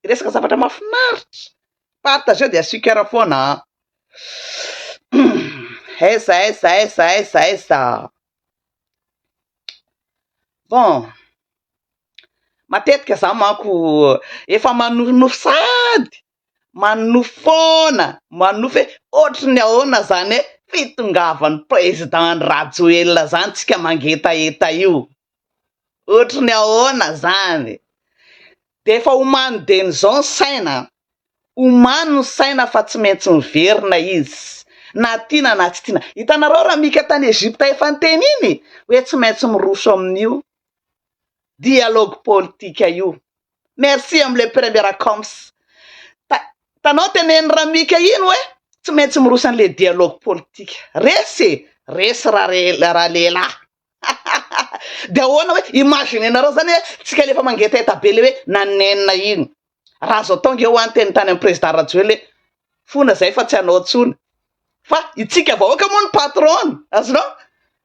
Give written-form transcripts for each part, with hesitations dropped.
resaka zavatra mahafinaritra partage dia asika foana esa bon matetika za manko efa manonofo sady manofona manofo ohatry ny ahoana zany hoe fitongavan'ny président Rajoelina zany tsika mangetaeta io ohatry ny ahoana zany de efa omany deny zao ny saina omany ny saina fa tsy maintsy miverina izy na tiana na tsy tiana hitanareo raha mika tany Egypta efa nyteny iny hoe tsy maintsy miroso amin'io dialogue politika io merci am'le première coms tanao teneny ramika ino hoe tsy maintsy miroso an'le dialogue politika resy raha lehilahy de ahoana hoe imagine anareo zany hoe tsika lefa mangetaeta be le hoe nanenina iny raha zao tonga eo anteny tany amin'ny président Rajoelina fona zay fa tsy anao tsony fa itsika vahoaka moa ny patron azonao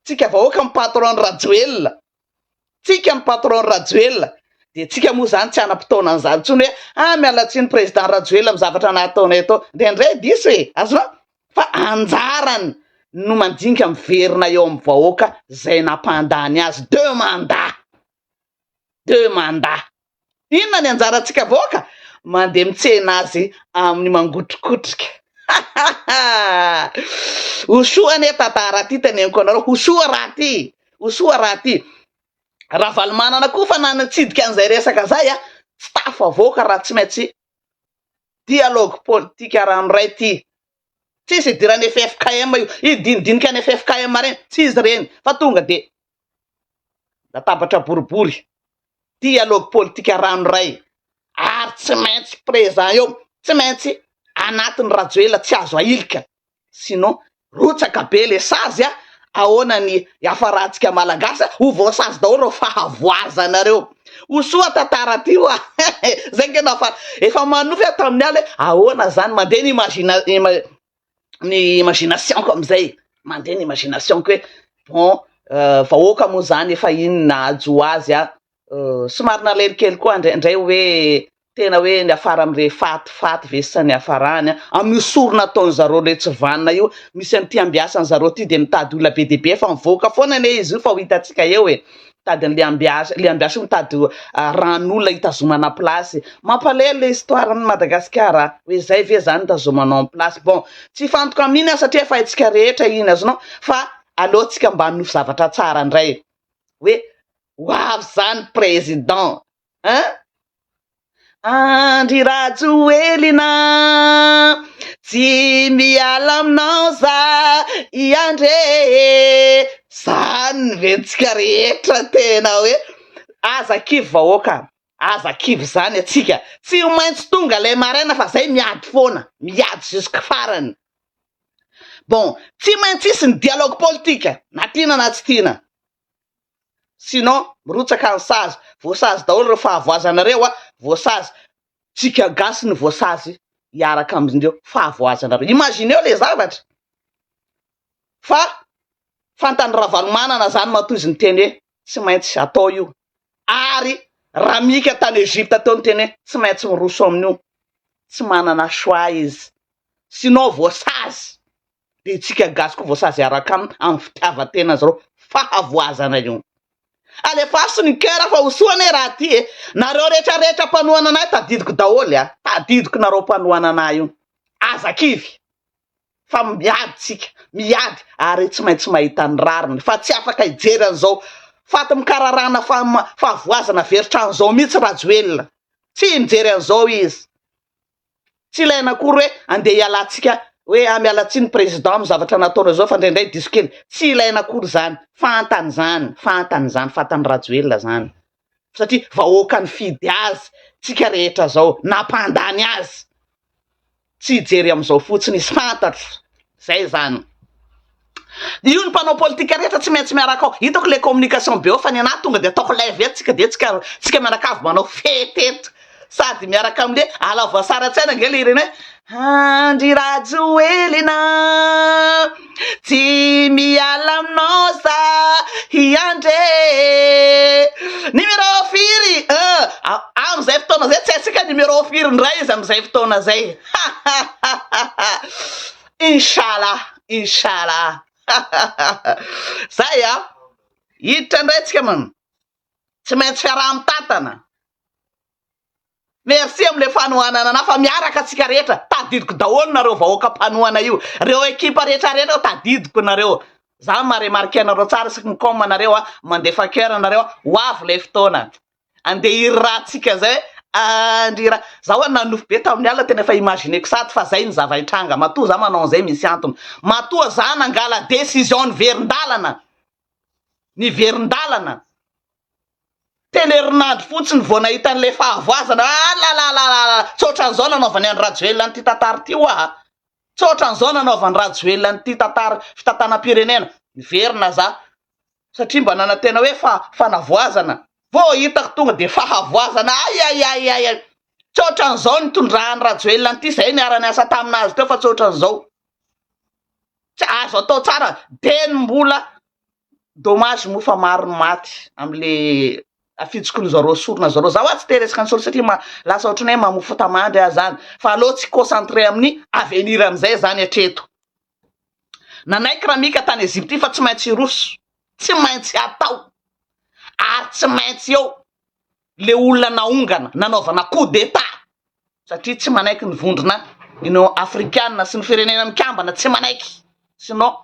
tsika vahoaka ny patron Rajoelina tsika ny patron Rajoelina de tsika moa zany tsy anam-potoana an'izany tsony hoe mialatsiny président Rajoelina amin'ny zavatra nataonay atao ndray diso e azonao fa anjarany no mandinika miverina eo amin'ny vahoaka zay nampandany azy 2 mandat inona ny anjarantsika vahoaka mandeha mitsena azy amin'ny mangotrokotrika osoany tatara ty teneniko anareo osoa raha ty raha valimanana koa fa nanatsidika an'izay resaka zay tsy tafavoaka raha tsy maintsy dialogue politika ranoray ty tsisy idirany FFKM io idinidinika ny FFKM reny tsy izy reny fa tonga de latabatra boribory dialogue politika ranoray ary tsy maintsy présent eo tsy maintsy anatin'ny Rajoelina tsy azo ailika sinon rotsaka be le sazy ahoana ny afaratsika malagasy ho voasazy daholo fahavoazanareo osoa tatara ty ho zay ngena fa efa manofy tamin'ny aly ahoana zany mandeha ny imagination ko amizay mandeha ny imagination ko hoe bon vahoaka moa zany efa iny nahajo azy somary nalelikely koa ndray hoe tena hoe ny afara am're fatifaty vesany afarany amin'ny sorona ataony zareo le tsy vanina io misy an'ty ambiasany zareo ty de mitady olona be deaibe fa mivoaka foana ne izy io fa ho hitatsika eo tady le ambiasa mitady ran'olona hitazomana plasy mampalelo le histoire ny Madagasikara hoe zay ve zany tazomanao en place bon tsy fantoko amin'iny satria efa haitsika rehetra iny azonao fa aleotsika mba nofo zavatra tsara ndray hoe hoavy zany président Andry Rajoelina tsy miala aminao za iandre zany ventsika rehetra tena hoe aza kivy vahoaka aza kivy zany atsika tsy maintsy tonga lay maraina fa zay miady foana miady jusque farany bon tsy maintsy isy ny dialogue politika na tiana na tsy tiana sinon mirotsaka ny sazy voasazy daholo reo fahavoazanareo voasazy tsika gasy ny voasazy hiaraka amindreo fahavoazanareo imagineo le zavatra fa fantany ravalomanana zany matozy ny teny hoe tsy maintsy atao io ary raha mika tany Egypta tao ny teny hoe tsy maintsy miroso amin'io tsy manana choix izy sinon voasazy de tsika gasy koa voasazy hiaraka amin'ny fitiavatena zareo fahavoazana io alefaso ny kera fa osoany raha ty nareo rehetrarehetra mpanohana anay tadidiko daholo tadidiko nareo mpanohana anay io aza kivy fa miady tsika miady ary tsy maintsy mahita ny rariny fa tsy afaka hijery an'izao faty mikararana fahavoazana veritra an'izao mihitsy Rajoelina tsy mijery an'izao izy tsy ilaina akory hoe andeha hialantsika hoe mialatsiny président amin'ny zavatra nataona zao fa ndraindray diso kely tsy ilaina akory zany fantany zany fantany Rajoelina zany satria vahoaka ny fidy azy tsika rehetra zao nampandany azy tsy hijery am'izao fotsiny izy fantatro zay zany io ny mpanao politika rehetra tsy maintsy miaraka ao hitako le communication be fa ny anahy tonga de ataoko live eto tsika miaraka avy manao fety eto sady miaraka am'le ala voasara-tsaina angely ireny hoe Andry Rajoelina tsy miala aminao za iandre numéro firy am'izay fotoana zay tsy haitsika numéro firy-ndray izy am'izay fotoana zay inshallah zay hiditra ndray tsika man tsy maintsy fiaraha mitatana merci am'le fanohanana na fa miaraka atsika rehetra tadidiko daholo nareo vahoaka mpanohana io reo ekipa rehetrarehetra tadidiko nareo za maremarke anareo tsara sy micom nareo mandefa cœur nareo hoavy le fotoana ande iry rahatsika zay andrira za hoe nanofo be tamin'ny ala tena fa imagineko sady fa zay ny zavaitranga matoa za manao an'izay misy antony matoa za nangala décision ny verin-dalana ny verin-dalana telerinandro fotsiny vao nahita an'le fahavoazana lalalala tsotra an'izao nanaovany any rajoelona nyty tantara ty oa tsotra an'izao nanaovany rajoelona nyty tantara fitantanam-pirenena miverina za satria mba nanantena hoe fanavoazana vao hitako tonga de fahavoazana ay tsotra an'izao nitondrahany rajoelona nyty zay niarany asa taminazy teo fa tsotra an'izao tsy azo atao tsara de ny mbola dommage moa fa maro ny maty am'le afitsokony zareo sorona zareo za hoa tsy teresaka ny solo satria lasa ohatrany hoe mamofo tamandry zany fa aloha tsy concentré amin'ny avenir am'izay zany atreto nanaiky raha mika tany Egypte fa tsy maintsy roso tsy maintsy atao ary tsy maintsy eo le olona naongana nanaovana coup d'état satria tsy manaiky ny vondrona Union africaine sy ny firenena mikambana tsy manaiky sinon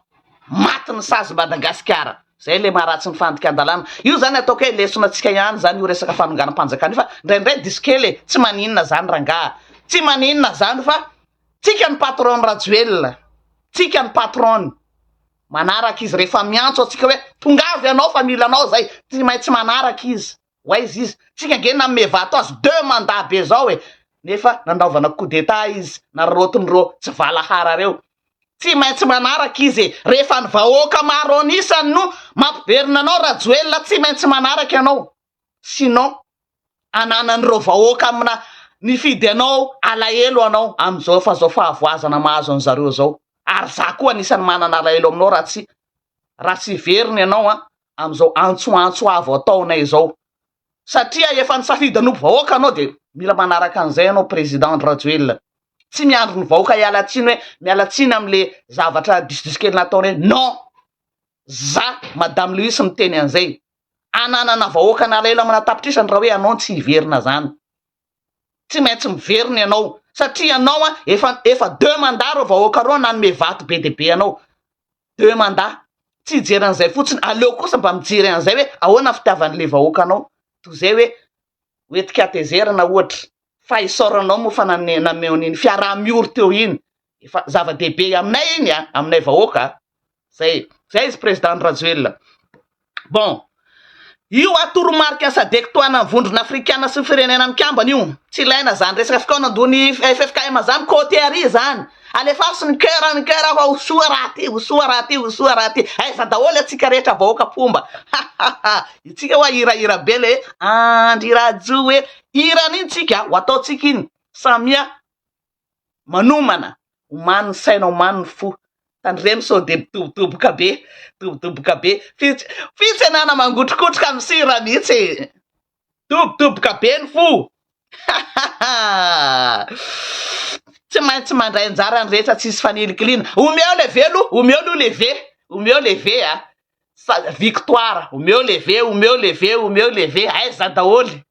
maty ny sazy Madagasikara zay le maharatsy ny fandika-dalàna io zany ataoko hoe lesonatsika ihany zany io resaka fanonganam-panjakana fa ndraindray diskely tsy maninona zany rangaha tsy maninona zany fa tsika ny patron rajoelona tsika ny patron manaraka izy rehefa miantso atsika hoe tongavy anao fa mila anao zay tsy maintsy manaraka izy waizy izy tsika nge namevato azy 2 mandat be zao nefa nanaovana coup d'état izy narotonyro tsy valahara reo tsy maintsy manaraka izy rehefa ny vahoaka maro anisany no mampiverina anao rajoelona tsy maintsy manaraka anao sinon ananan'ireo vahoaka amina nifidy anao alahelo anao am'izao fa zao fahavoazana mahazo an'zareo zao ary za koa anisany manana alahelo aminao raha tsy veriny anao am'izao antsoantso avo ataonay zao satria efa nisafidy anompo vahoaka anao de mila manaraka an'izay anao président rajoelona tsy miandro ny vahoaka hialatsiny hoe mialatsiny am'le zavatra disdiskely nataony hoe non za madame Louis miteny an'izay ananana vahoaka nalahelo amina tapitrisany raha hoe anao tsy hiverina zany tsy maintsy miveriny anao satria anao efa 2 mandat ro vahoaka reo nanome vato be de be anao 2 mandat tsy hijeran'izay fotsiny aleo kosa mba mijery an'izay hoe ahoana fitiavan'le vahoaka anao toy zay hoe oetika tezerana ohatra fa isoranao moa fa nameon'iny fiaraha-miory teo iny efa zava-dehibe aminay iny aminay vahoaka zay izy président rajoelona bon io atoromarika ny sadeko toana ny vondrona afrikana sy ny firenena mikambana io tsy ilaina zany resaka fikaona andony FFKM zany côté ary zany alefaso ny cœur fa osoa raha ty aiza daholo atsika rehetra vahoaka pomba itsika hoa hirahira be le andry rajo hoe hiran'iny tsika ho ataotsika iny samia manomana omaniny saina omaniny fo tandremy so de tobotoboka be fitsy anana mangotrokotroka amy sira mihitsy tobotoboka be ny fo tsy maintsy mandray anjara ny rehetra tsisy faniliklina omeo leve victoire omeo leve aiza daholy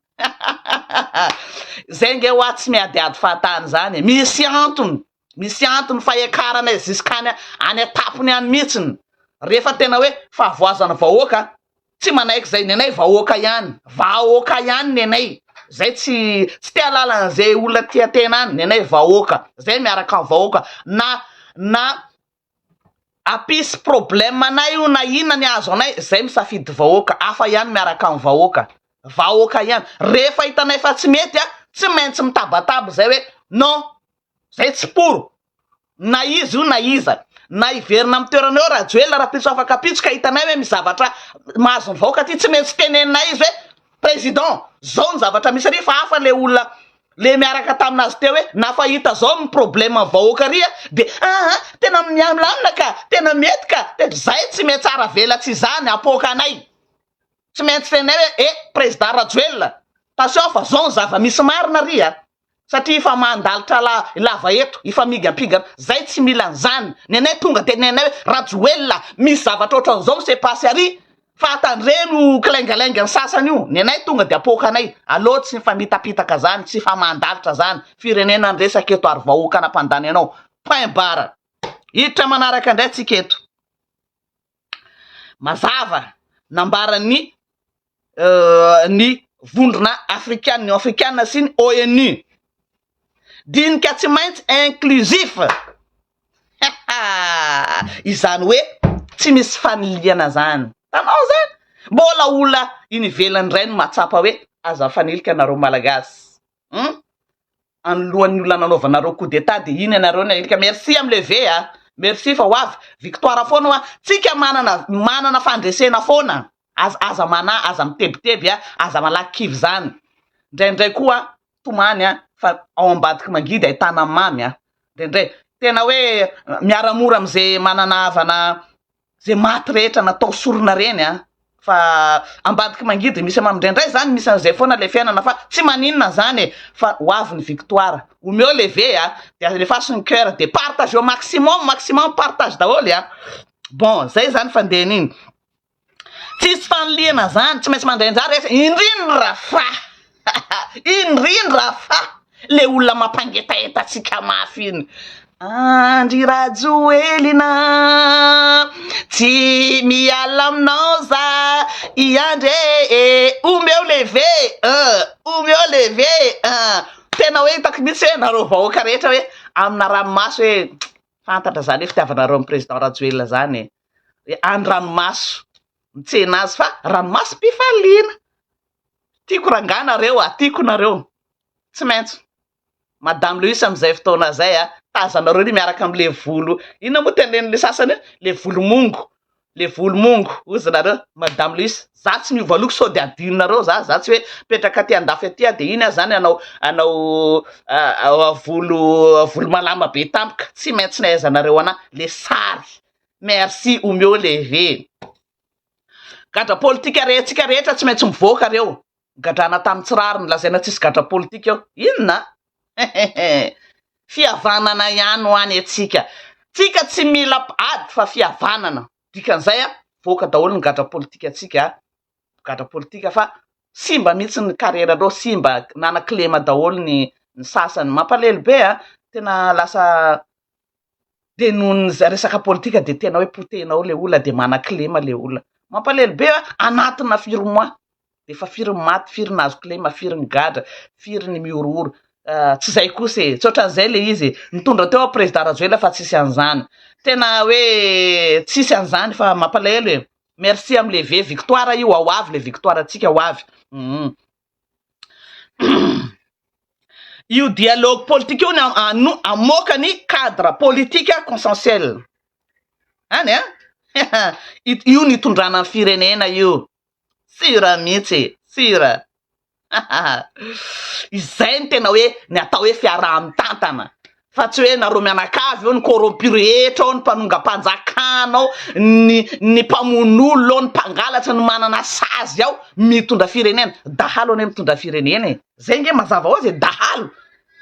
zay nge hoa tsy miadiady fahatany zany misy antony fahekarana ziskany any atapony any mihitsiny rehefa tena hoe fahavoazana vahoaka tsy manaiky zay nenay vahoaka ihany nenay zay tsy tia lalan'zay olona tia tena any nenay vahoaka zay miaraka amin'ny vahoaka na apisy problème anay io na inona ny azo anay zay misafidy vahoaka afa ihany miaraka amin'ny vahoaka ihany rehefa hitanay fa tsy mety tsy maintsy mitabataba zay hoe non zay tsy poro na izy io na iza na iverina amy toerana eo rajoelona raha pitso afaka pitsoka hitanay hoe mizavatra mahazo ny vahoaka ty tsy maintsy tenenina izy hoe président zao ny zavatra misy ary fa hafa le olona le miaraka taminazy teo hoe nafa hita zao ny problème ny vahoaka ry de tena miamlamina ka tena mety ka zay tsy mety tsara vela tsy zany apoka anay tsy maintsy tenay hoe président rajoelona tasio fa zao zava-misy marina ria satria efa mandalitra lava eto efa migapigana zay tsy mila an'izany nenay tonga de nenay hoe rajoelona misy zavatra ohatran'izao se pasy ary fa tandreno kilaingalaingany sasany io nenay tonga de apokanay aloha tsy famitapitaka zany tsy fa mandalitra zany firenena nresaka eto ary vahoaka nampandany anao point bara hiditra manaraka indray tsika eto mazava nambarany ny vondrona africaine africaine sy ny ONU dinika tsy maintsy inclusif izany hoe tsy misy faniliana zany tanao zany mbola olona inivelany ray no matsapa hoe aza fanilika anareo malagasy anolohan'ny olona nanaovanareo coup d'état de iny anareo nilika merci amle ve merci fa hoavy victoire foana hoa tsika manana fandresena foana aza mana aza mitebiteby aza malaky kivy zany ndraindray koa tomany fa ao ambadiky mangidy ahitana mamy ndraindray tena hoe miaramora am'izay manana havana zay maty rehetra natao sorona reny fa ambadiky mangidy misy mamindrendray zany misy an'izay foana le fiainana fa tsy maninona zany fa hoavy ny victoire omeo leve de le façon ny cœur de partage au maximum partage daholo bon zay zany fandehan'iny tsisy fanoliana zany tsy maintsy mandrainjary rehetra indrindra fa indrindra fa le olona mampangetaetatsika mafy iny andry rajoelina tsy miala aminao za iandre omeo leve tena hoe hitako mitsy hoe nareo vahoaka rehetra hoe amina ranomaso hoe fantatra zany hoe fitiavanareo amin'ny président rajoelina zany andry ranomaso mitsena azy fa ranomaso mpifaliana tiako ranganareo tiako nareo tsy maintsy madame Louise am'izay fotoana zay tazanareo ny miaraka am'le volo ina moa tenen'le sasany le volomongo ozy nareo madame Louise za tsy miovaloko sao de adinonareo za tsy hoe petraka ty andafy aty de iny zany anao volo malama be tampoka tsy maintsy nahaizanareo ana le sary merci omeo leve gadra politika tsika rehetra tsy maintsy mivoaka reo gadrana tamin'ny tsirary nolazaina tsisy gadra politika eo inona fihavanana ihany ho any atsika tsika tsy mila ady fa fihavanana dikan'izay voaka daholo ny gadra politika atsika gadra politika fa simba mihitsy ny karierareo simba nanaklema daholo ny sasany mampalelo be tena lasa de nohony resaka politika de tena hoe potenao le olona de manaklema le olona mampalelo be anatina firy mois de fa firy maty firy nazo klema firy ny gadra firy ny miorooro tsy zay kosa tsoatran'izay le izy nitondra teo président Rajoelina fa tsisy an'izany tena hoe tsisy an'izany fa mampalahelo merci am'le ve victoire io hoavy le victoire atsika hoavy io dialogue politique io amoaka ny cadre politique consensuel any io nitondrana ny firenena io sira mihitsy sira izay ny tena hoe ny atao hoe fiaraha-mitantana fa tsy hoe nareo mianakavy eo ny corrompu rehetra ao ny mpanongam-panjakana ao ny mpamon'olo ao ny mpangalatra ny manana sazy ao mitondra firenena dahalo any mitondra firenena zay nge mazava ao zay dahalo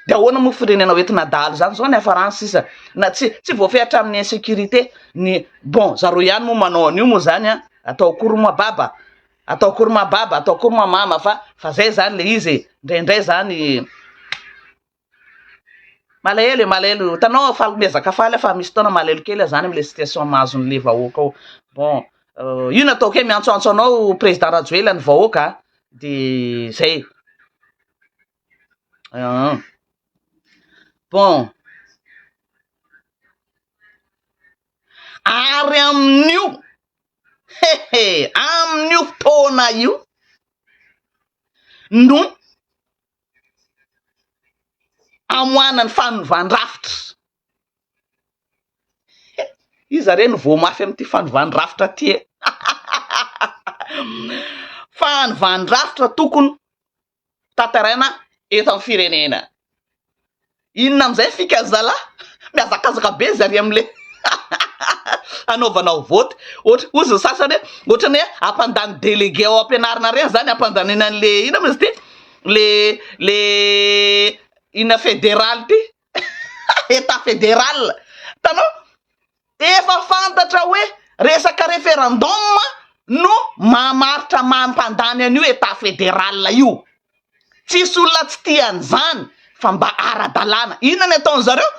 de ahoana moa firenena hoentina dahalo zany zao ny afarany sisa na tsy voafehatra amin'ny insécurité ny bon zareo ihany moa manao an'io moa zany atao koromababa atao koromababa atao koromamama fa zay zany le izy ndraindray zany malahelo tanao faly mezaka faly fa misy taona malahelo kely zany am'le situation mahazon'le vahoaka ao bon io natao ke miantsoantso anao président Rajoelina ny vahoaka de zay bon ary amin'io amin'io fotoana io no amoanany fanovandravitra izy reny vo mafy am'ty fanovandravitra ty fanovandravitra tokony tataraina eto amin'ny firenena inona am'izay fika zala miazakazaka be zary am'le anaovanao vote ohatra ozy sasany ohatrany hoe ampandany délégué ao ampianarina reny zany ampandanina an'le ina mozy ty le ina fédéral ty état fédéral tanao efa fantatra hoe resaka référendum no mamaritra mampandany an'io état fédéral io tsisy olona tsy tian'izany fa mba ara-dalàna inona ny ataony zareo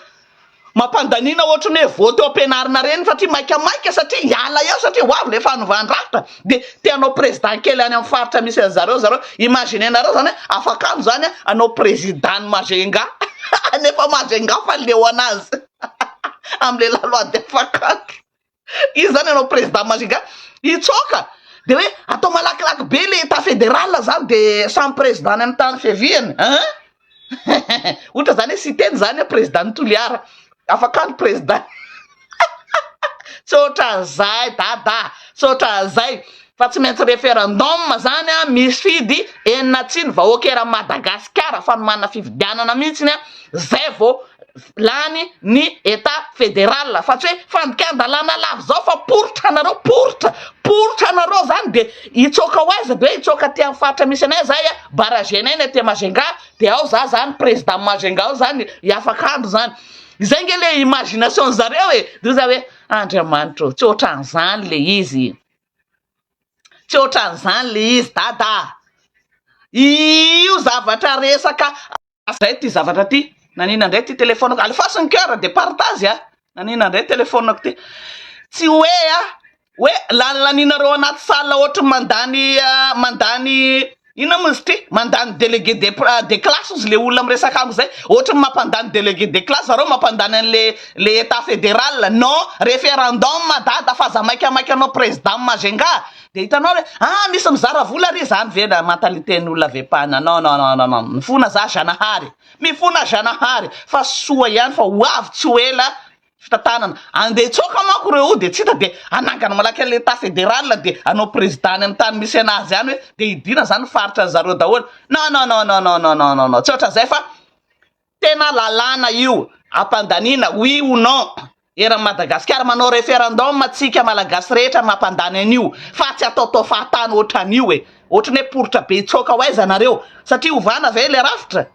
mampandanina ohatry ny hoe voto ampianarina reny satria maikamaika satria hiala eo satria ho avy le fanovandravitra de tianao président kely any amin'ny faritra misy an'zareo imaginenareo zany hoe afaka ano zany anao président Majenga nefa Majenga fa leo anazy am'le la loi de fakatro izy zany anao président Majenga itsoka de hoe atao malakilaky be le état fédéral zany de samy président any amin'ny tany fiaviany ohatra zany hoe sy teny zany président Toliara afaka ny président tsotra zay dada tsotra zay fa tsy maintsy référendum zany misy fidy enina tsiny vahoaka era Madagasikara fa nomana fividianana mihitsiny zay vao lany ny état fédéral fa tsy hoe fandikan-dalàna lavo zao fa poritra anareo zany de itsoka ho aiza de hoe itsoka ty amin'ny faritra misy anay zay baragenay ny ty Majenga de ao za zany président Majenga ao zany hiafaka andro zany izay nge le imagination zareo de za hoe Andriamanitra tsy ohatran'izany le izy tsy ohatran'izany le izy dada io zavatra resaka zay ty zavatra ty nanina ndray ty telefonako alefasiny cœur de partage nanina ndray telefonako ty tsy hoe laninareo anaty salle ohatry mandany ina mozy ty mandany délégué de classe ozy le olona miresaka amiko zay ohatry ny mampandany délégué de classe zareo mampandany an'le état fédéral non référendum dada fa za maikamaika anao président Majenga de hitanao hoe misy mizara vola ry zany ve na mentalité n'olona vepana non mifona za mifona Janahary fa soa ihany fa ho avy tsy ho ela fitantanana andeha tsoka manko reo de tsy hita de anangana malaky l'état fédéral de anao président amin'ny tany misy anazy any hoe de idina zany faritra zareo daholo non tsy ohatra zay fa tena lalàna io ampandanina oui ou non era Madagasikara manao référendum tsika malagasy rehetra mampandany an'io fa tsy atao fahatany ohatran'io ohatry ny hoe poritra be itsoka ho aiza nareo satria ovana ve le rafitra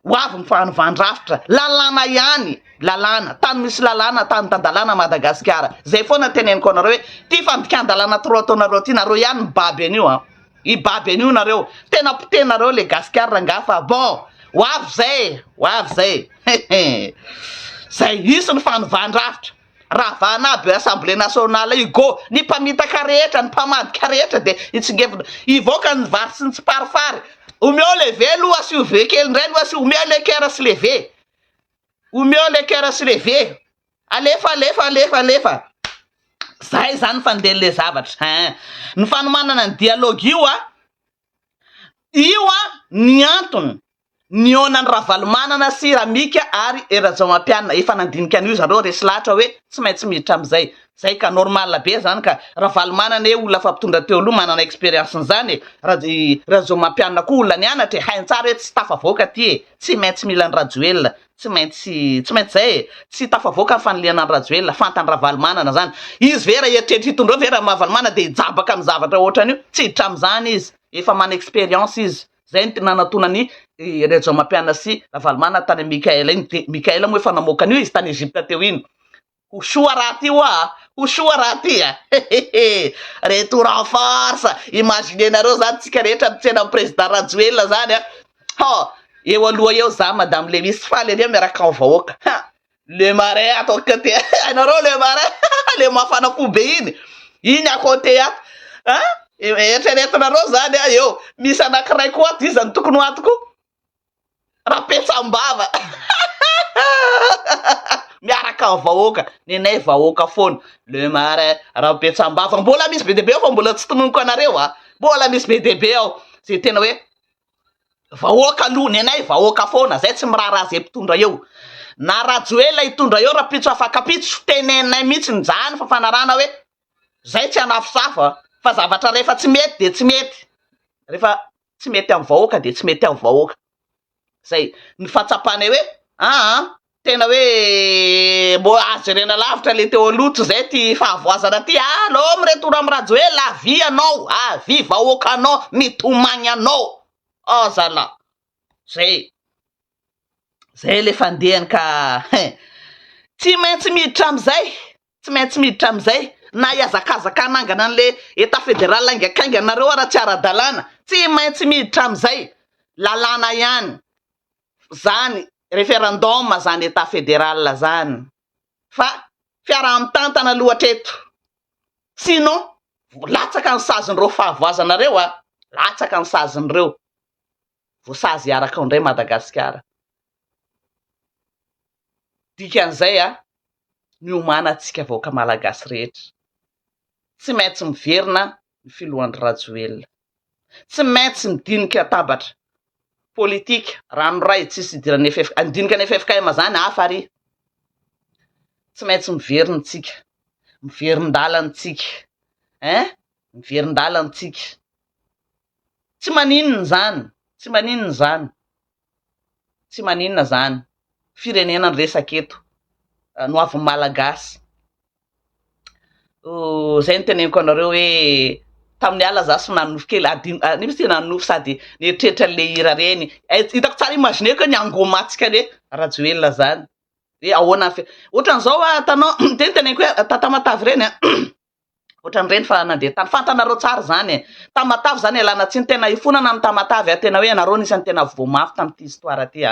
ho avy ny fanovandravitra lalàna ihany lalàna tany misy lalàna tany tandalàna Madagasikara zay foana teneniko anareo hoe ty fandikan-dalàna toro ataonareo ty nareo ihany mibaby an'io ibaby an'io nareo tena potenareo le gasikara nga fa bon ho avy zay zay isy ny fanovandravitra raha vana aby assemblée nationale igo ny mpamitaka rehetra ny mpamadika rehetra de itsingevina ivoaka ny vary sy ny tsiparifary omeo levé aloha sy ove kely ndray aloha sy omeo le cœur sy levé omeo le cœur sy levé alefa zay zany fandeha le zavatra ny fanomanana ny dialogue io ny antony ny onany Ravalomanana sy Ramika ary Razamampianina efa nandinika an'io zareo resy lahatra hoe tsy maintsy miditra am'izay zay ka normal be zany ka Ravalomanana olona fa mpitondra teo aloha manana expérience n'izany Razamampianina koa olona nianatra hainy tsara hoe tsy tafavoaka ty tsy maintsy mila ny Rajoelina tsy maintsy zay tsy tafavoaka ny fanoliana ny Rajoelina fantany Ravalomanana zany izy vera eritreritry hitondreo vera Ravalomanana de hijabaka amin'ny zavatra ohatran'io tsy hiditra am'izany izy efa mana expérience izy zay ny nanantonany Razamampianina sy Ravalomanana tany Mikaela iny de Mikaela moa efa namoaka an'io izy tany Egypte teo iny ho soa raha ty retour en force imaginenareo zany tsika rehetra mitsena président Rajoelina zany eo aloha eo za madame le misy faly alia miaraka amin'ny vahoaka le marais atao côté anareo le marais le mafana fo be iny à côté eritreretinareo zany eo misy anankiray koa ato izy ny tokony ho atoko Rapetsambava miaraka amin'ny vahoaka nenay vahoaka foana le marais Rapetsambava mbola misy be deabe ao fa mbola tsy tononoko anareo mbola misy be deabe ao zay tena hoe vahoaka aloha nenay vahoaka foana zay tsy miraharaha zay mpitondra eo na Rajoelina hitondra eo raha pitso afaka pitso tenenay mihitsy njany fa fanarana hoe zay tsy anafosafa fa zavatra rehefa tsy mety de tsy mety rehefa tsy mety amin'ny vahoaka de tsy mety amin'ny vahoaka zay ny fatsapanay hoe tena hoe mbo ajerena lavitra le teo aloto zay ty fahavoazana ty alô miretour amin'ny Rajoelina avy anao avy vahoaka anao mitomagny anao zala zay le fandehany ka tsy maintsy miditra am'izay tsy maintsy miditra am'izay na iazakazaka anangana an'le état fédéral angakainganareo raha tsy ara-dalàna tsy maintsy miditra am'izay lalàna ihany zany référendum zany état fédéral zany fa fiaraha-mitantana lohatra eto sinon latsaka ny sazon'ireo fahavoazanareo latsaka ny sazon'ireo voasazy araka ao indray Madagasikara dikan'izay miomana antsika vahoaka malagasy rehetra tsy maintsy miverina ny filohan'ny Rajoelina tsy maintsy midinika tabatra politika ranoray tsisy idirany andinika ny FFKM zany hafa ary tsy maintsy miverina-tsika miverin-dalantsika miverin-dalantsika tsy maninona zany tsy maninona zany tsy maninona zany firenena ny resaka eto no avy malagasy zay ny teneniko anareo hoe tamin'ny ala za sy nanofo kely nisy tena nanofo sady nieritreritra le hira reny hitako tsara imagineko hoe niangomatsika le Rajoelina zany hoe ahoana ohatran'izao tanao teny teneniko hoe Tamatavy reny ohatran'ireny fa nandeha tany fantanareo tsara zany Tamatavy zany alana tsiny tena ifonana amin'ny Tamatavy tena hoe anareo nisan'ny tena voamafy tamin'ity histoire ty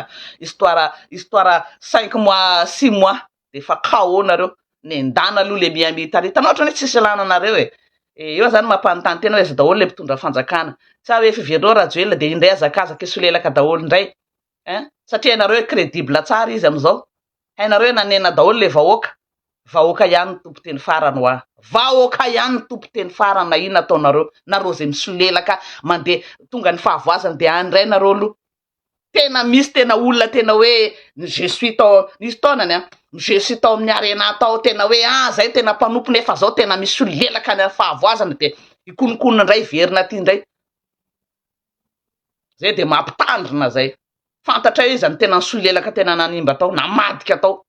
histoire 5 mois 6 mois de fa KO nareo nendana aloha le miamitary tanao ohatrany hoe tsisy lana nareo eo zany mampanontany tena hoe za daholo le mpitondra fanjakana sa hoe fivereo Rajoelina de indray azakazaka solelaka daholo indray satria nareo hoe crédible tsara izy am'izao hainareo hoe nanena daholo le vahoaka ihany tompo teny farany vahoaka ihany tompo teny farany na ino ataonareo nareo zay misolelaka mandeha tonga ny fahavoazany de andray nareo aloha tena misy tena olona tena hoe je suis tao nisy taonany je suis tao amin'ny arena tao tena hoe zay tena mpanompo nefa zao tena misy solelaka ny fahavoazana de ikonokonona indray verina ty indray zay de mampitandrina zay fantatra io izany tena solelaka tena nanimba tao namadika tao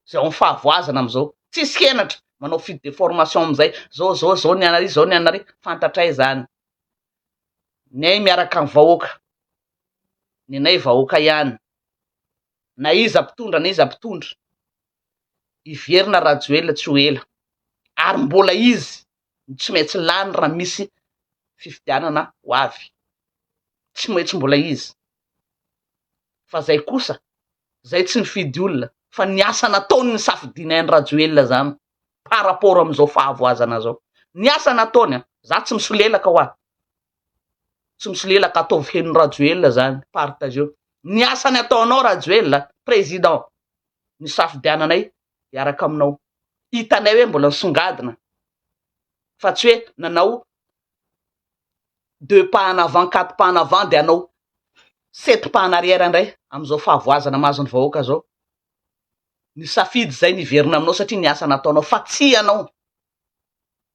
zay ao fahavoazana am'izao tsisy kenatra manao fidy de formation am'izay zao ny anary fantatray zany nay miaraka amin'ny vahoaka ny nay vahoaka ihany na iza mpitondra iverina Rajoelina tsy ho ela ary mbola izy tsy maintsy lany raha misy fifidianana ho avy tsy maintsy mbola izy fa zay kosa zay tsy mifidy olona fa ny asa nataony ny safidinay ny Rajoelina zany par rapport am'izao fahavoazana zao ny asa nataony za tsy misolelaka tsy misolelaka ataovy henony Rajoelina zany partageo ny asa ny ataonao Rajoelina président ny safidiananay iaraka aminao hitanay hoe mbola nisongadina fa tsy hoe nanao 2 pas en avant 4 pas en avant de anao 7 pas en arrière indray am'izao fahavoazana mahazony vahoaka zao ny safidy zay niverina aminao satria ny asa nataonao fa tsy anao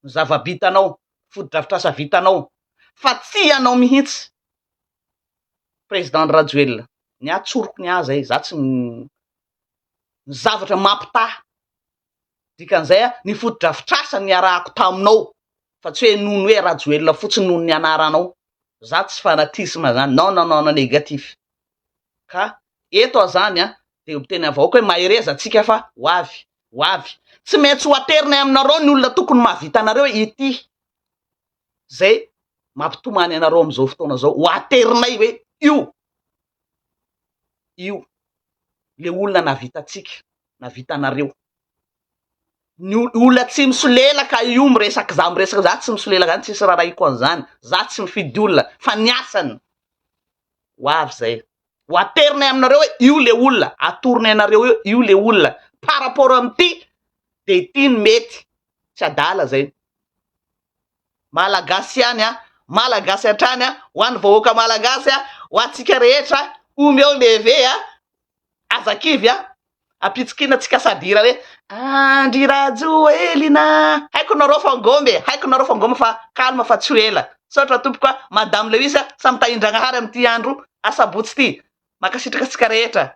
ny zava-bitanao foto-drafitrasa vitanao fa tsy anao mihitsy président Rajoelina ny atsoroko ny zay za tsy ny zavatra mampita dikan'izay ny foto-drafitrasa ny arahako taminao fa tsy hoe noho ny hoe Rajoelina fotsiny noho ny anaranao za tsy fanatisme zany non négatif ka eto zany de tena vahoaka hoe mahereza atsika fa ho avy tsy maintsy ho aterina aminareo ny olona tokony mahavita anareo ity zay mampitomany anareo am'izao fotoana zao ho aterinay hoe io le olona navitatsika navita anareo ny olona tsy misolelaka io miresaka za tsy misolelaka zany tsisy raha raiko an'izany za tsy mifidy olona fa ny asany ho avy zay ho aterinay aminareo hoe io le olona atoronay anareo hoe io le olona par rapport am'ty de ity ny mety tsy adala zay malagasy ihany malagasy hatrany ho an'ny vahoaka malagasy ho atsika rehetra omeo leve azakivy apitsikina tsika sadira hoe Andry Rajoelina haiko nareo fangombe fa kalma fa tsy ho ela sotra tompoko madame Lewisa samy tahindragnahary am'ty andro asabotsy ty makasitraka tsika rehetra.